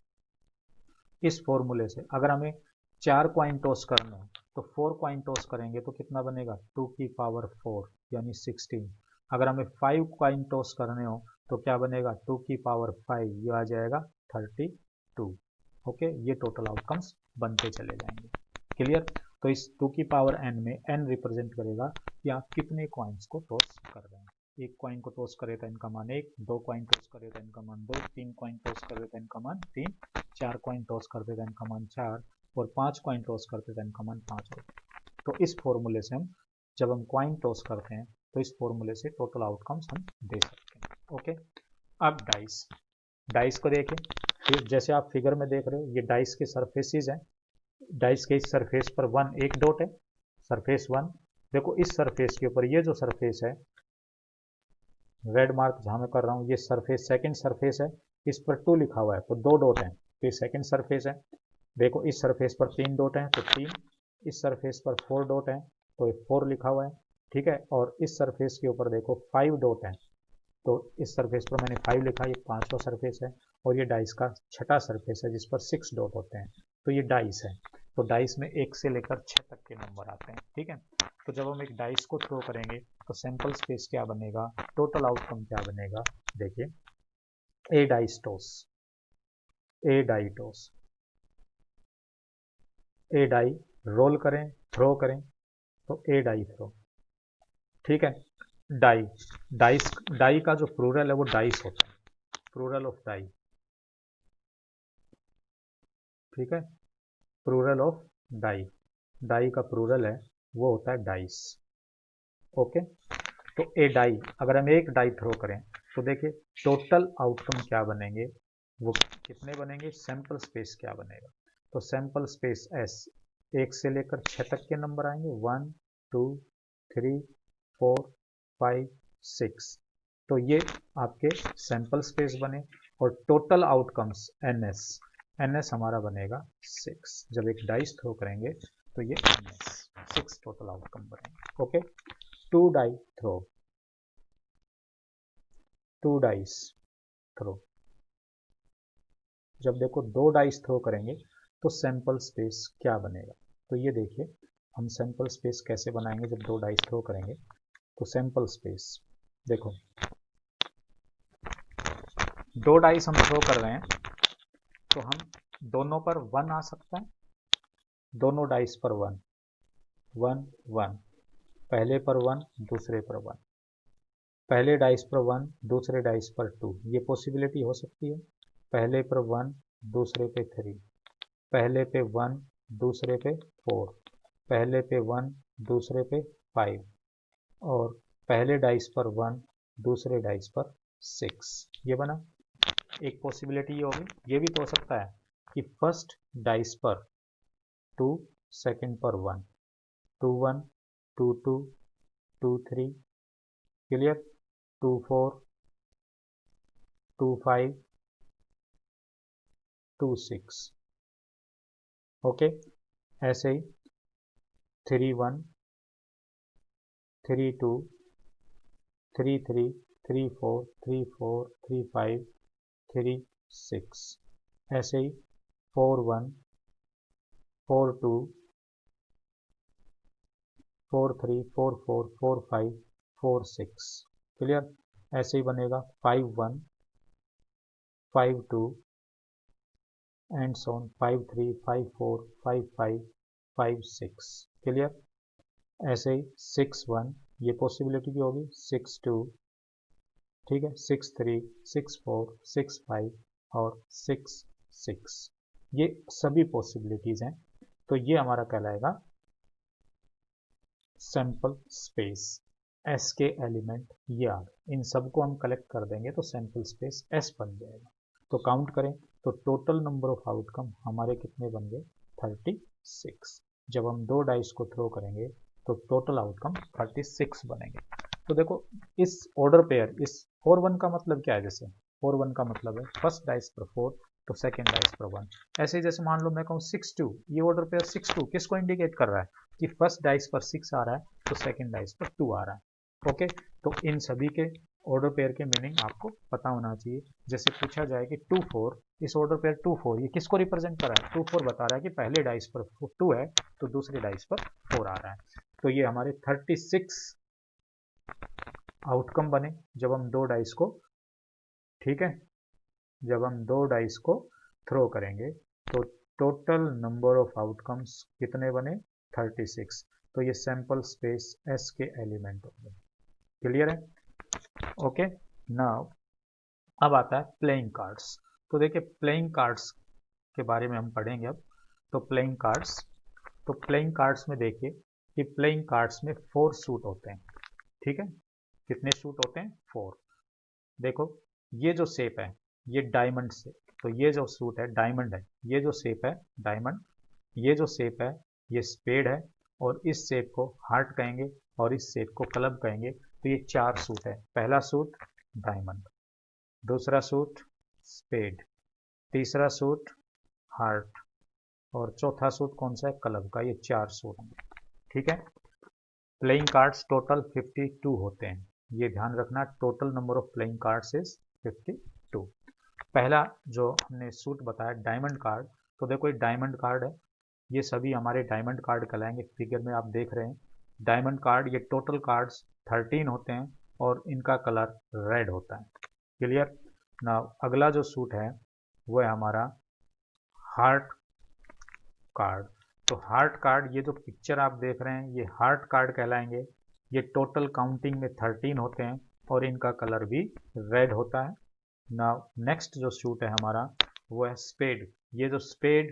इस फॉर्मूले से अगर हमें 4 कॉइन टॉस करना है तो 4 कॉइन टॉस करेंगे तो कितना बनेगा, 2 की पावर 4 यानी 16। अगर हमें 5 कॉइन टॉस करने हो तो क्या बनेगा, 2 की पावर 5, ये आ जाएगा 32। ओके, ये टोटल आउटकम्स बनते चले जाएंगे। क्लियर। तो इस 2 की पावर n में n रिप्रेजेंट करेगा कि आप कितने कॉइन्स को टॉस कर रहे हैं। एक कॉइन को टॉस करे तो इनका मान 1, 2 कॉइन टॉस करे तो इनका मान 2, 3 कॉइन टॉस करे तो इनका मान 3, 4 कॉइन टॉस करते तो इनका मान 4, और 5 कॉइन टॉस करते तो इनका मान 5 होता है। तो इस फॉर्मूले से हम जब हम कॉइन टॉस करते हैं तो इस फॉर्मूले से टोटल आउटकम्स हम दे सकते हैं। ओके। अब डाइस को देखें, फिर जैसे आप फिगर में देख रहे हो ये डाइस के सरफेसेस हैं। डाइस के इस सरफेस पर 1 एक डॉट है, सरफेस 1। देखो इस सरफेस के ऊपर ये जो सरफेस है, रेड मार्क जहां मैं कर रहा हूँ, ये सरफेस सेकंड सरफेस है, इस पर 2 लिखा हुआ है तो 2 डॉट हैं, तो ये सेकंड सरफेस है। देखो इस सरफेस पर 3 डॉट हैं तो 3, इस सरफेस पर 4 डॉट हैं तो ये 4 लिखा हुआ है, ठीक है। और इस सरफेस के ऊपर देखो 5 डॉट हैं, तो इस सरफेस पर मैंने 5 लिखा, ये 5वां सरफेस है, और ये डाइस का छठा सरफेस है जिस पर 6 डॉट होते हैं, तो ये डाइस है। तो डाइस में 1 से लेकर 6 तक के नंबर आते हैं, ठीक है। तो जब हम एक डाइस को थ्रो करेंगे तो सैंपल स्पेस क्या बनेगा, टोटल आउटकम क्या बनेगा, देखिए ए डाइस टॉस, ए डाई टॉस, ए डाई रोल करें, थ्रो करें तो ए डाई थ्रो, ठीक है। डाई, डाई का जो प्लूरल है वो डाइस होता है, प्लूरल ऑफ डाई, ठीक है, प्लूरल ऑफ डाई, डाई का प्लूरल है वो होता है डाइस। ओके। तो ए डाई, अगर हम एक डाई थ्रो करें तो देखिए टोटल आउटकम क्या बनेंगे, वो कितने बनेंगे, सैंपल स्पेस क्या बनेगा। तो सैंपल स्पेस एस, 1 से लेकर 6 तक के नंबर आएंगे, 1 2 3 4 5 6। तो ये आपके सैंपल स्पेस बने और टोटल आउटकम्स एन एस हमारा बनेगा 6। जब एक डाइस थ्रो करेंगे तो ये एन एस 6 टोटल आउटकम बनेंगे। ओके, टू डाइस थ्रो, जब देखो 2 डाइस थ्रो करेंगे तो सैंपल स्पेस क्या बनेगा। तो ये देखिए हम सैंपल स्पेस कैसे बनाएंगे जब 2 डाइस थ्रो करेंगे। तो सैंपल स्पेस देखो 2 डाइस हम थ्रो कर रहे हैं तो हम दोनों पर 1 आ सकता है, दोनों डाइस पर 1 1 1, पहले पर 1 दूसरे पर 1, पहले डाइस पर 1 दूसरे डाइस पर 2, ये पॉसिबिलिटी हो सकती है। पहले पर 1 दूसरे पे 3, पहले पे 1 दूसरे पे 4, पहले पे 1 दूसरे पे 5 और पहले डाइस पर 1 दूसरे डाइस पर 6। ये बना एक पॉसिबिलिटी। ये होगी। ये भी तो हो सकता है कि फर्स्ट डाइस पर 2, सेकंड पर 1 2 1 2 2 2 3, क्लियर, 2 4 2 5 2 6। ओके, ऐसे ही 3 1 3 2 3 3 3 4 3 4 3 5 3 6, ऐसे ही 4 1 4 2 4 3 4 4 4 5 4 6, क्लियर। ऐसे ही बनेगा 5 1 5 2 एंड सो ऑन 5 3 5 4 5 5 5 6, क्लियर। ऐसे ही 6 1, ये पॉसिबिलिटी भी होगी, 6 2, ठीक है, 6 3 6 4 6 5 और 6 6, ये सभी पॉसिबिलिटीज हैं। तो ये हमारा कहलाएगा सैंपल स्पेस। एस के एलिमेंट ये आ गए, इन सबको हम कलेक्ट कर देंगे तो सैंपल स्पेस एस बन जाएगा। तो काउंट करें तो टोटल नंबर ऑफ आउटकम हमारे कितने बन गए, 36। जब हम 2 डाइस को थ्रो करेंगे तो टोटल आउटकम 36 बनेंगे। तो देखो इस ऑर्डर पेयर, इस 4 1 का मतलब क्या है, जैसे 4 1 का मतलब है फर्स्ट डाइस पर 4 तो सेकेंड डाइस पर 1। ऐसे ही जैसे मान लो मैं कहूँ 6 2, ये ऑर्डर पेयर 6 2 किसको इंडिकेट कर रहा है कि फर्स्ट डाइस पर 6 आ रहा है तो सेकेंड डाइस पर 2 आ रहा है। ओके, तो इन सभी के ऑर्डर पेयर के मीनिंग आपको पता होना चाहिए। जैसे पूछा जाए कि 2 4, इस ऑर्डर पेयर 2 4 ये किसको रिप्रेजेंट कर रहा है, 2 4 बता रहा है कि पहले डाइस पर 2 है तो दूसरे डाइस पर 4 आ रहा है। तो ये हमारे 36 आउटकम बने जब हम 2 डाइस को, ठीक है, जब हम 2 डाइस को थ्रो करेंगे तो टोटल नंबर ऑफ आउटकम्स कितने बने, 36। तो ये सैंपल स्पेस एस के एलिमेंट हो गए, क्लियर है। ओके, नाउ अब आता है प्लेइंग कार्ड्स। तो देखिए प्लेइंग कार्ड्स के बारे में हम पढ़ेंगे अब। तो प्लेइंग कार्ड्स में देखिए कि प्लेइंग कार्ड्स में 4 सूट होते हैं, ठीक है। कितने सूट होते हैं, 4। देखो ये जो शेप है ये डायमंड शेप, तो ये जो सूट है डायमंड है, ये जो शेप है डायमंड, ये जो शेप है ये स्पेड है और इस शेप को हार्ट कहेंगे और इस शेप को क्लब कहेंगे। तो ये 4 सूट है। पहला सूट डायमंड, दूसरा सूट स्पेड, तीसरा सूट हार्ट और चौथा सूट कौन सा है, क्लब का। ये 4 सूट हैं, ठीक है। प्लेइंग कार्ड्स टोटल 52 होते हैं, ये ध्यान रखना, total number of playing cards is 52। पहला जो हमने सूट बताया डायमंड कार्ड, तो देखो ये डायमंड कार्ड है, ये सभी हमारे डायमंड कार्ड कहलाएंगे। फिगर में आप देख रहे हैं डायमंड कार्ड, ये टोटल कार्ड्स 13 होते हैं और इनका कलर रेड होता है, क्लियर ना। अगला जो सूट है वो है हमारा हार्ट कार्ड। तो हार्ट कार्ड, ये जो पिक्चर आप देख रहे हैं ये हार्ट कार्ड कहलाएंगे। ये टोटल काउंटिंग में 13 होते हैं और इनका कलर भी रेड होता है ना। नेक्स्ट जो सूट है हमारा वो है स्पेड। ये जो स्पेड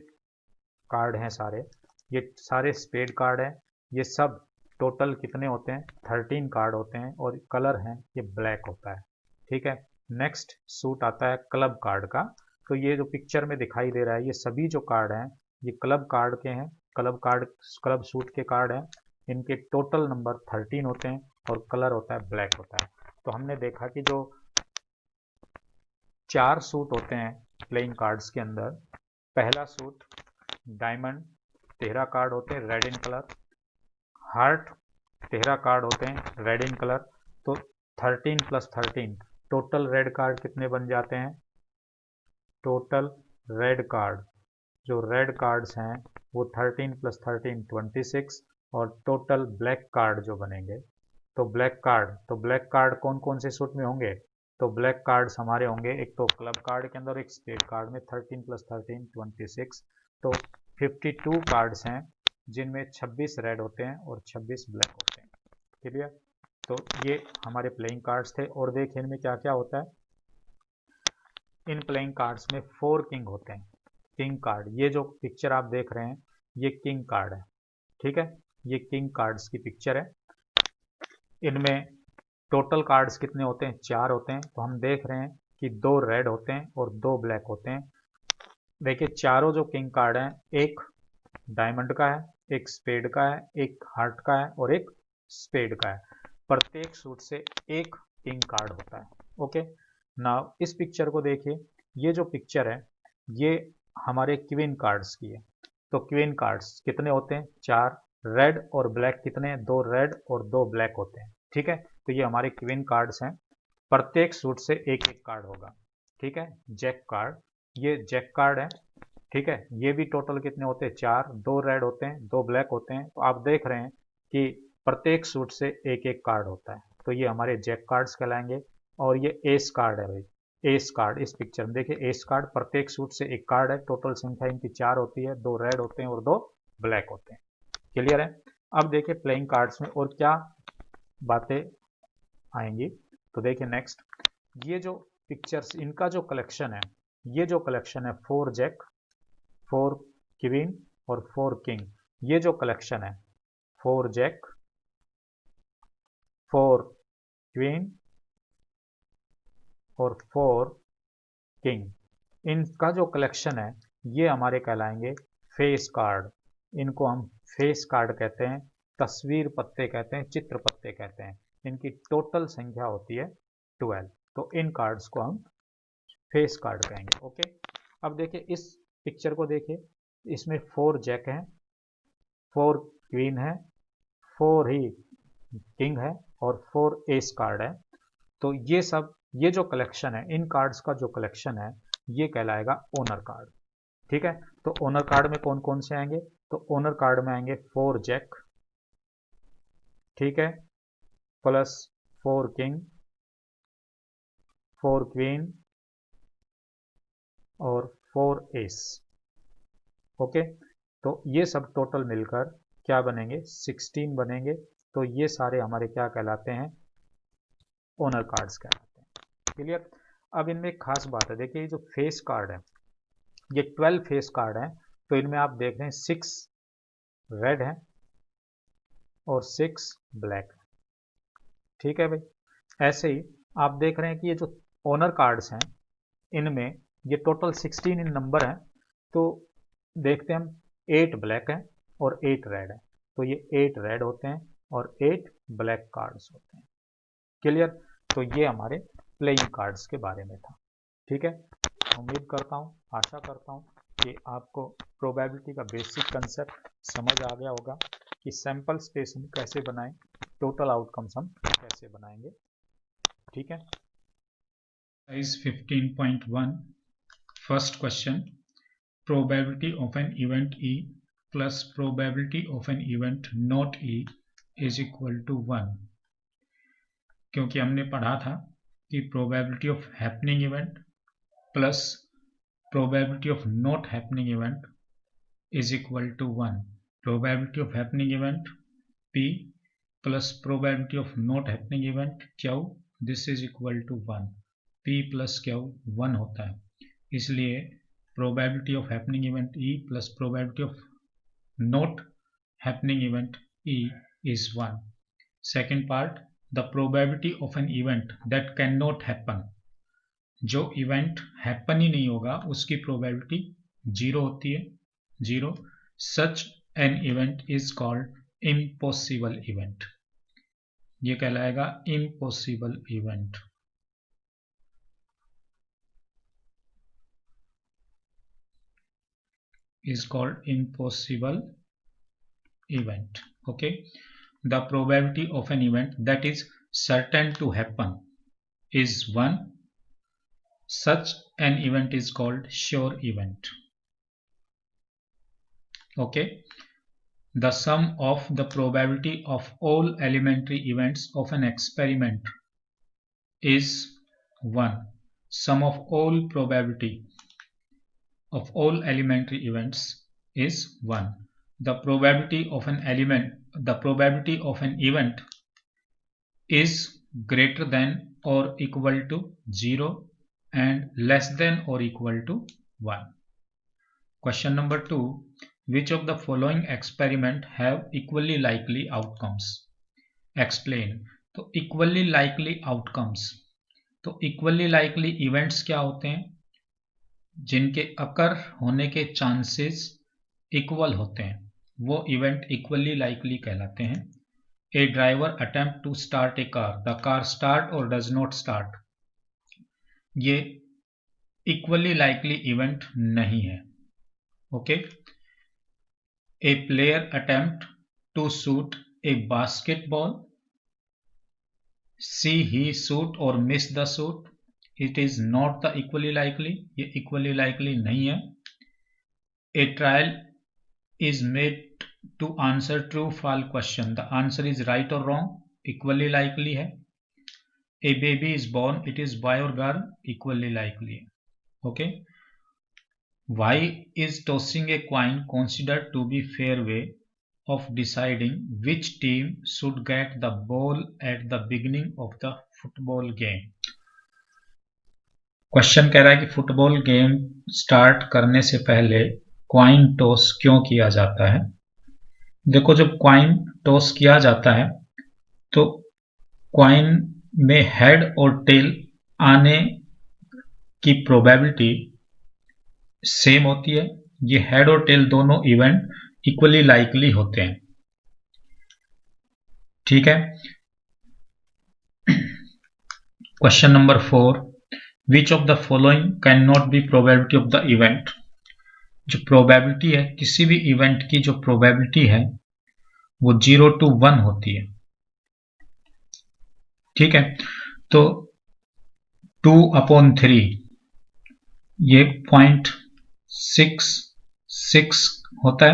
कार्ड हैं सारे, ये सारे स्पेड कार्ड हैं। ये सब टोटल कितने होते हैं, 13 कार्ड होते हैं और कलर हैं ये ब्लैक होता है, ठीक है। नेक्स्ट सूट आता है क्लब कार्ड का। तो ये जो पिक्चर में दिखाई दे रहा है ये सभी जो कार्ड हैं ये क्लब कार्ड के हैं, क्लब सूट के कार्ड हैं। इनके टोटल नंबर 13 होते हैं और कलर होता है ब्लैक होता है। तो हमने देखा कि जो 4 सूट होते हैं प्लेइंग कार्ड्स के अंदर, पहला सूट डायमंड 13 कार्ड होते हैं red in colour, heart 13 card होते हैं रेड इन कलर। तो 13 + 13 टोटल रेड कार्ड कितने बन जाते हैं? टोटल रेड कार्ड, जो रेड कार्ड्स हैं वो 13 + 13 26, और टोटल ब्लैक कार्ड जो बनेंगे, तो ब्लैक कार्ड कौन कौन से सूट में होंगे? तो ब्लैक कार्ड्स हमारे होंगे एक तो क्लब कार्ड के अंदर, एक स्पेड कार्ड में। 13 + 13 26, तो 52 कार्ड्स हैं जिनमें 26 रेड होते हैं और 26 ब्लैक होते हैं। क्लियर? तो ये हमारे प्लेइंग कार्ड्स थे। और देखिए इनमें क्या क्या होता है। इन प्लेइंग कार्ड्स में 4 किंग होते हैं। किंग कार्ड, ये जो पिक्चर आप देख रहे हैं ये किंग कार्ड है, ठीक है, ये किंग कार्ड्स की पिक्चर है। इनमें टोटल कार्ड्स कितने होते हैं? 4 होते हैं। तो हम देख रहे हैं कि 2 रेड होते हैं और 2 ब्लैक होते हैं। देखिए चारों जो किंग कार्ड हैं, एक डायमंड का है, एक स्पेड का है, एक हार्ट का है और एक स्पेड का है। प्रत्येक सूट से एक किंग कार्ड होता है। ओके, नाउ इस पिक्चर को देखिए। ये जो पिक्चर है ये हमारे क्वीन कार्ड्स की है। तो क्वीन कार्ड्स कितने होते हैं? 4। रेड और ब्लैक कितने हैं? 2 रेड और 2 ब्लैक होते हैं, ठीक है। तो ये हमारे क्वीन कार्ड्स हैं। प्रत्येक सूट से एक एक कार्ड होगा, ठीक है। जैक कार्ड, ये जैक कार्ड है, ठीक है। ये भी टोटल कितने होते हैं? 4। 2 रेड होते हैं, 2 ब्लैक होते हैं। तो आप देख रहे हैं कि प्रत्येक सूट से एक एक कार्ड होता है। तो ये हमारे जैक कार्ड्स कहलाएंगे। और ये एस कार्ड है भाई, एस कार्ड। इस पिक्चर में देखिए एस कार्ड, प्रत्येक सूट से एक कार्ड है। टोटल संख्या इनकी 4 होती है, 2 रेड होते हैं और 2 ब्लैक होते हैं। क्लियर है? अब देखिए प्लेइंग कार्ड्स में और क्या बातें आएंगी। तो देखिए नेक्स्ट, ये जो पिक्चर्स, इनका जो कलेक्शन है, ये जो कलेक्शन है 4 जैक, 4 क्वीन और 4 किंग, ये जो कलेक्शन है 4 जैक, 4 क्वीन और 4 किंग, इनका जो कलेक्शन है ये हमारे कहलाएंगे फेस कार्ड। इनको हम फेस कार्ड कहते हैं, तस्वीर पत्ते कहते हैं, चित्र पत्ते कहते हैं। इनकी टोटल संख्या होती है 12। तो इन कार्ड्स को हम फेस कार्ड कहेंगे। ओके, अब देखिए इस पिक्चर को देखिए, इसमें 4 जैक हैं, 4 क्वीन है, 4 ही किंग है और 4 एस कार्ड है। तो ये सब, ये जो कलेक्शन है, इन कार्ड्स का जो कलेक्शन है ये कहलाएगा ओनर कार्ड, ठीक है। तो ओनर कार्ड में कौन कौन से आएंगे? तो ओनर कार्ड में आएंगे 4 जैक, ठीक है, प्लस 4 किंग, 4 क्वीन और 4 एस। ओके, तो ये सब टोटल मिलकर क्या बनेंगे? 16 बनेंगे। तो ये सारे हमारे क्या कहलाते हैं? ओनर कार्ड्स कहलाते हैं। क्लियर? अब इनमें एक खास बात है, देखिए ये जो फेस कार्ड है ये 12 फेस कार्ड है। तो इनमें आप देख रहे हैं 6 रेड है और 6 ब्लैक है, ठीक है भाई। ऐसे ही आप देख रहे हैं कि ये जो ओनर कार्ड्स हैं इनमें ये टोटल 16 इन नंबर है। तो देखते हैं हम, 8 ब्लैक है और 8 रेड है। तो ये 8 रेड होते हैं और 8 ब्लैक कार्ड्स होते हैं। क्लियर? तो ये हमारे प्लेइंग कार्ड्स के बारे में था, ठीक है। उम्मीद करता हूँ, आशा करता हूँ कि आपको प्रोबेबिलिटी का बेसिक कंसेप्ट समझ आ गया होगा कि सैंपल स्पेस हम कैसे बनाएं, टोटल आउटकम्स हम कैसे बनाएंगे, ठीक है। Exercise 15.1 first question, probability of an event E plus probability of an event not E is equal to 1। क्योंकि हमने पढ़ा था कि probability of happening event plus probability of not happening event is equal to 1। Probability of happening event P plus probability of not happening event Q, this is equal to 1। P plus Q 1 होता है, इसलिए probability of happening event E plus probability of not happening event E is 1. Second part, the probability of an event that cannot happen, जो इवेंट हैपन ही नहीं होगा उसकी प्रोबेबिलिटी 0 होती है, 0। Such an event is called impossible event. ये कहलाएगा impossible event. is called impossible event. Okay, the probability of an event that is certain to happen is 1. Such an event is called sure event. Okay, the sum of the probability of all elementary events of an experiment is 1. Sum of all probability of all elementary events is 1. The probability of an event is greater than or equal to 0 and less than or equal to 1. Question number 2. Which of the following experiment have equally likely outcomes? Explain. तो equally likely outcomes, तो equally likely events क्या होते हैं? जिनके अकर होने के चांसेस इक्वल होते हैं वो इवेंट इक्वली लाइकली कहलाते हैं। A driver attempt to start a car, the car start or does not start, ये इक्वली लाइकली इवेंट नहीं है। Okay, a player attempt to shoot a basketball, see he shoot or miss the shoot, it is not the equally likely, ये इक्वली लाइकली नहीं है। A trial is made to answer true false question, the answer is right or wrong, equally likely है। a baby is born, it is boy or girl, equally likely है। okay, why is tossing a coin considered to be fair way of deciding which team should get the ball at the beginning of the football game? Question कह रहा है कि फुटबॉल गेम स्टार्ट करने से पहले क्वाइन टॉस क्यों किया जाता है। देखो, जब क्वाइन टॉस किया जाता है तो क्वाइन में हेड और टेल आने की प्रोबेबिलिटी सेम होती है। ये हेड और टेल दोनों इवेंट इक्वली लाइकली होते हैं। ठीक है, question number 4, which of the following can not be probability of the event. जो प्रोबेबिलिटी है, किसी भी इवेंट की जो प्रोबेबिलिटी है वो 0 to 1 होती है। ठीक है, तो 2/3 ये 0.66 होता है,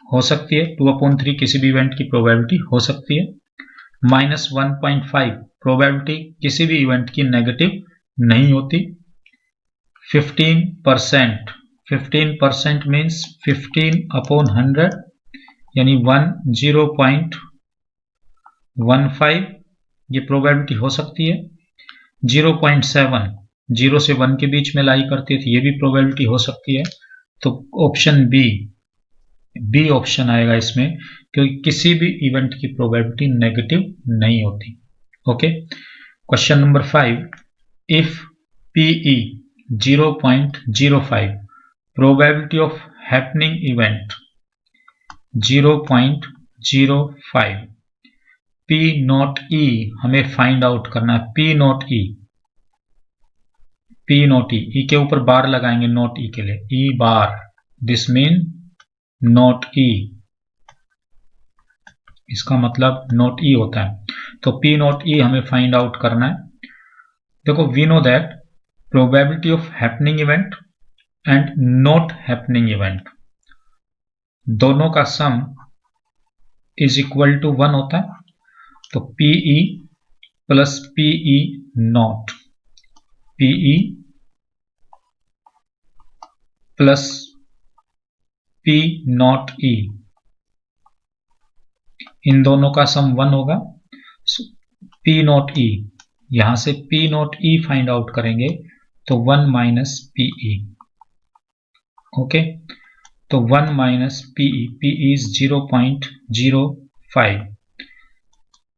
हो सकती है। 2/3 किसी भी इवेंट की प्रोबेबिलिटी हो सकती है। -1.5 प्रोबेबिलिटी किसी भी इवेंट की नेगेटिव नहीं होती। 15% मीन्स 15/100 यानी 0.15 ये प्रोबेबिलिटी हो सकती है। 0.7 0 से 1 के बीच में लाई करती है, तो ये भी प्रोबेबिलिटी हो सकती है। तो ऑप्शन बी ऑप्शन आएगा इसमें, क्योंकि किसी भी इवेंट की प्रोबेबिलिटी नेगेटिव नहीं होती। Okay, question number 5, if PE 0.05 probability of happening event 0.05, P not E हमें फाइंड आउट करना है। P नॉट E के ऊपर बार लगाएंगे नॉट E के लिए, E bar, this mean not E, इसका मतलब नॉट E होता है। तो P नॉट E हमें फाइंड आउट करना है। देखो, we know that probability of happening event and not happening event दोनों का सम इज इक्वल टू 1 होता है। तो PE plus PE not, PE plus P not E, इन दोनों का सम 1 होगा। P नॉट E, यहां से P not E find out करेंगे तो 1 माइनस PE। ओके, तो 1 माइनस PE, PE इज 0.05,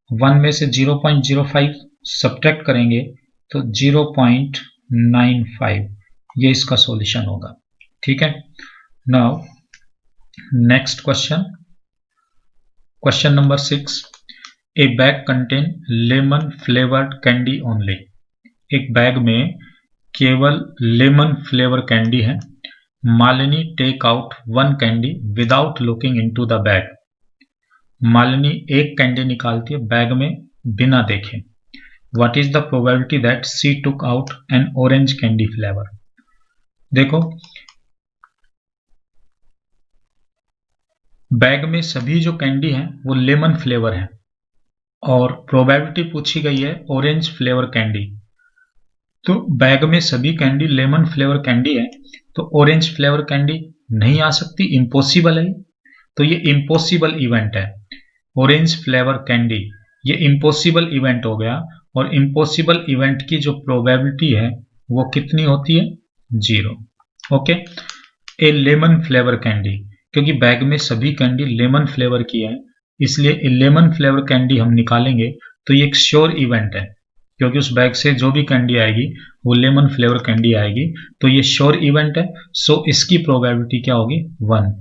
1 में से 0.05 सब्ट्रैक्ट करेंगे तो 0.95, ये इसका सॉल्यूशन होगा। ठीक है, now next question, question number 6, a bag contain lemon flavoured candy only. एक बैग में केवल लेमन फ्लेवर कैंडी है। Malini take out one candy without looking into the bag. Malini एक कैंडी निकालती है बैग में बिना देखे। What is the probability that she took out an orange candy flavour. देखो, बैग में सभी जो कैंडी हैं वो लेमन फ्लेवर है और प्रोबेबिलिटी पूछी गई है ऑरेंज फ्लेवर कैंडी। तो बैग में सभी कैंडी लेमन फ्लेवर कैंडी है तो ऑरेंज फ्लेवर कैंडी नहीं आ सकती, इम्पॉसिबल है। तो ये इम्पॉसिबल इवेंट है। ऑरेंज फ्लेवर कैंडी ये इम्पॉसिबल इवेंट हो गया और इम्पॉसिबल इवेंट की जो प्रोबेबिलिटी है वो कितनी होती है? 0। ओके। ए लेमन फ्लेवर कैंडी, क्योंकि बैग में सभी कैंडी लेमन फ्लेवर की है इसलिए लेमन फ्लेवर कैंडी हम निकालेंगे तो ये एक श्योर इवेंट है, क्योंकि उस बैग से जो भी कैंडी आएगी वो लेमन फ्लेवर कैंडी आएगी, तो ये श्योर इवेंट है। सो इसकी प्रोबेबिलिटी क्या होगी? 1।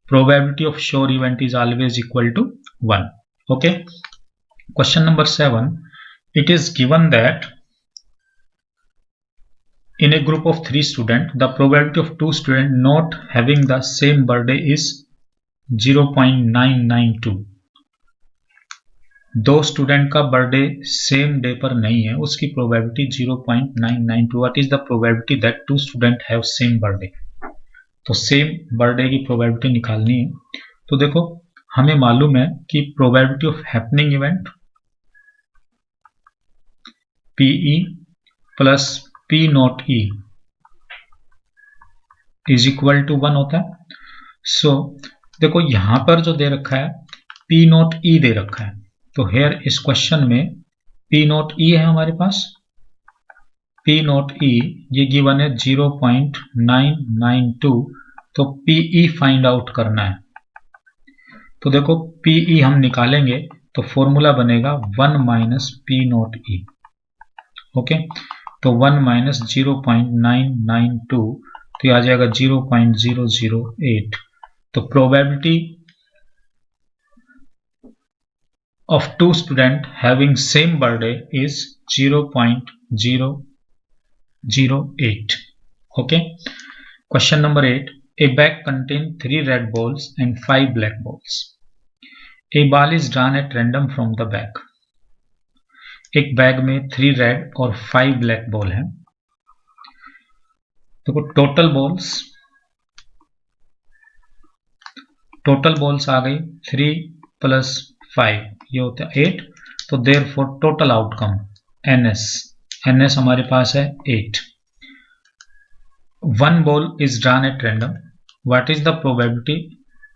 Probability of sure event is always equal to 1। Okay. Question number 7, it is given that in a group of 3 students, the probability of 2 students not having the same birthday is 0.992। 2 student का बर्थडे सेम डे पर नहीं है, उसकी probability 0.992। What is the probability that 2 student have same birthday. तो सेम बर्थडे की प्रोबेबिलिटी निकालनी है। तो देखो, हमें मालूम है कि probability of happening event PE plus P not E is equal to 1 होता है। सो देखो, यहां पर जो दे रखा है P नॉट E दे रखा है, तो हेयर इस क्वेश्चन में P नॉट E है हमारे पास। P नॉट E ये गिवन है 0.992, तो PE फाइंड आउट करना है। तो देखो, PE हम निकालेंगे तो फॉर्मूला बनेगा 1 minus P not E। Okay, तो 1 माइनस 0.992 तो आ जाएगा 0.008। तो probability of 2 students having same birthday is 0.008. Okay. Question number 8. A bag contains 3 red balls and 5 black balls. A ball is drawn at random from the bag. एक बैग में 3 रेड और 5 ब्लैक बॉल है। देखो, टोटल बॉल्स आ गई 3 प्लस 5, ये होता है 8। तो देयरफॉर टोटल आउटकम NS हमारे पास है 8। 1 ball is drawn at random. What is the probability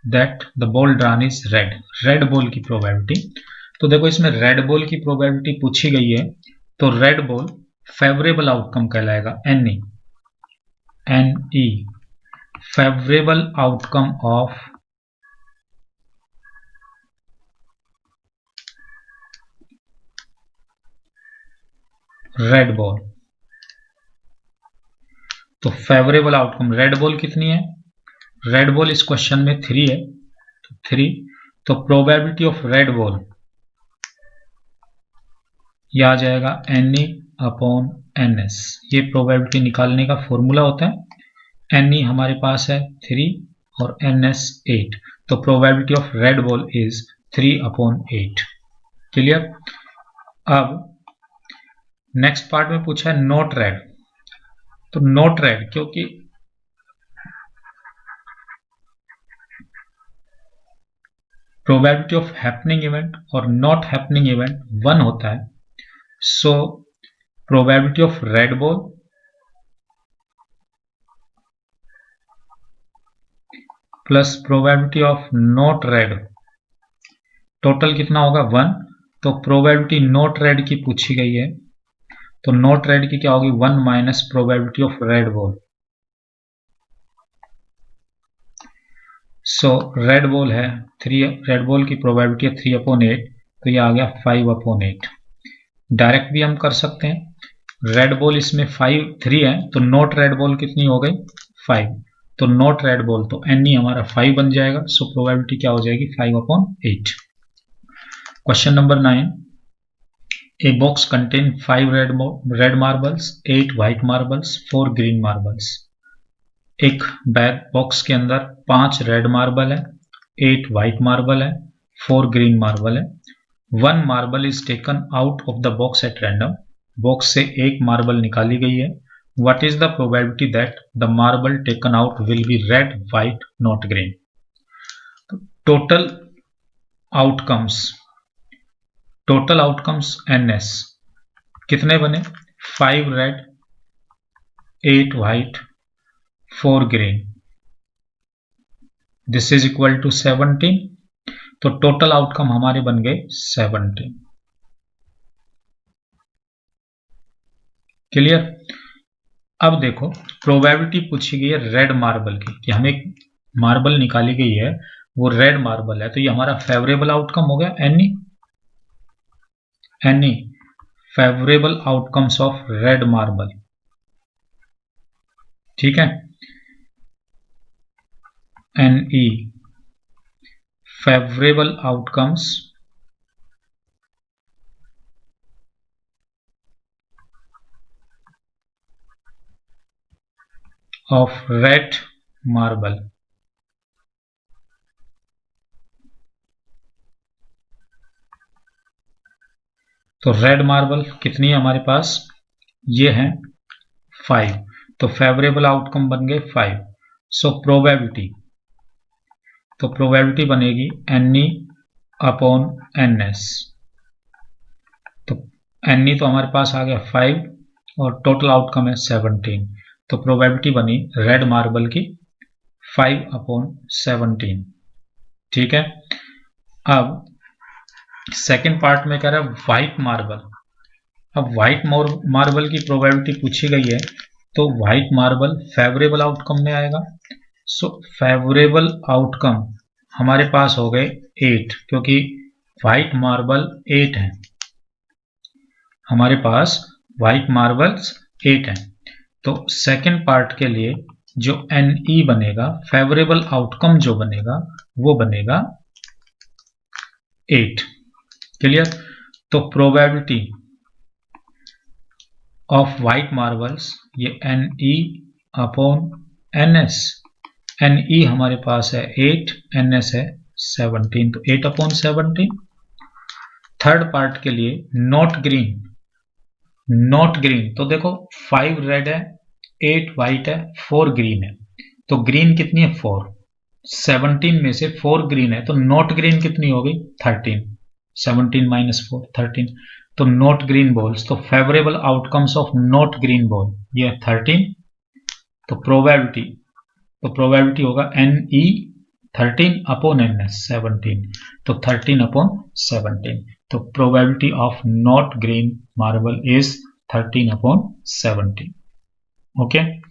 that the ball drawn is red ball की प्रोबेबिलिटी। तो देखो, इसमें रेड बॉल की प्रोबेबिलिटी पूछी गई है, तो रेड बॉल फेवरेबल आउटकम कहलाएगा NE favourable outcome of red ball. तो फेवरेबल आउटकम रेड बॉल कितनी है? रेड बॉल इस क्वेश्चन में 3 है, तो 3। तो प्रोबेबिलिटी ऑफ रेड बॉल यह आ जाएगा NE अपॉन NS। ये प्रोबेबिलिटी निकालने का फॉर्मूला होता है। NE हमारे पास है 3 और NS 8, तो probability of red ball is 3 upon 8। Clear. अब नेक्स्ट पार्ट में पूछा है नॉट रेड। तो नॉट रेड, क्योंकि प्रोबेबिलिटी ऑफ हैपनिंग इवेंट और नॉट हैपनिंग इवेंट 1 होता है, so probability of red ball plus probability of not red, total कितना होगा? 1। तो प्रोबेबिलिटी नॉट रेड की पूछी गई है, तो नॉट रेड की क्या होगी? 1 minus probability of red ball. So red ball है 3, रेड बॉल की प्रोबेबिलिटी है 3 अपॉन 8, तो ये आ गया 5 अपॉन 8। डायरेक्ट भी हम कर सकते हैं। रेड बॉल इसमें 3 है, तो नॉट रेड बॉल कितनी हो गई? 5। तो नॉट रेड बॉल, तो NE हमारा 5 बन जाएगा। सो प्रोबेबिलिटी क्या हो जाएगी? 5 upon 8। Question number 9. A box contains 5 red marbles, 8 white marbles, 4 green marbles. एक बैग बॉक्स के अंदर 5 रेड मार्बल है, 8 व्हाइट मार्बल है, 4 ग्रीन मार्बल है. 1 marble is taken out of the box at random. Box से एक मार्बल निकाली गई है. What is the probability that the marble taken out will be red, white, not green. Total outcomes NS कितने बने? 5 red, 8 white, 4 green. This is equal to 17. तो टोटल आउटकम हमारे बन गए 17. क्लियर? अब देखो प्रोबेबिलिटी पूछी गई है रेड मार्बल की, कि हमें एक मार्बल निकाली गई है, वो रेड मार्बल है, तो ये हमारा फेवरेबल आउटकम हो गया. Any favourable outcomes of red marble. ठीक है, NE favorable outcomes of red marble. तो रेड मार्बल कितनी है हमारे पास? ये है 5. तो फेवरेबल आउटकम बन गए 5. सो प्रोबेबिलिटी बनेगी NE अपॉन NS. तो NE तो हमारे पास आ गया 5 और टोटल आउटकम है 17. तो प्रोबेबिलिटी बनी रेड मार्बल की 5 अपॉन 17. ठीक है. अब सेकेंड पार्ट में कह रहा है व्हाइट मार्बल. अब व्हाइट मार्बल की प्रोबेबिलिटी पूछी गई है, तो व्हाइट मार्बल फेवरेबल आउटकम में आएगा. सो फेवरेबल आउटकम हमारे पास हो गए 8, क्योंकि व्हाइट मार्बल 8 है. हमारे पास व्हाइट मार्बल्स 8 हैं. तो सेकेंड पार्ट के लिए जो NE बनेगा, फेवरेबल आउटकम जो बनेगा, वो बनेगा 8. क्लियर? तो प्रोबेबिलिटी ऑफ व्हाइट मार्बल्स ये NE अपॉन NS. NE हमारे पास है 8, NS है 17, तो 8 अपॉन 17. थर्ड पार्ट के लिए नॉट ग्रीन, तो देखो 5 रेड है, 8 व्हाइट है, 4 ग्रीन है. तो ग्रीन कितनी है? 4. 17 में से 4 ग्रीन है, तो नॉट ग्रीन कितनी हो गई? 13. 17 माइनस 4 13. तो नॉट ग्रीन बॉल्स, तो favourable outcomes of not green ball ये 13. तो प्रोबेबिलिटी होगा NE 13 अपॉन NS 17. तो 13 अपॉन 17. तो probability of not green marble is 13 upon 17. Okay.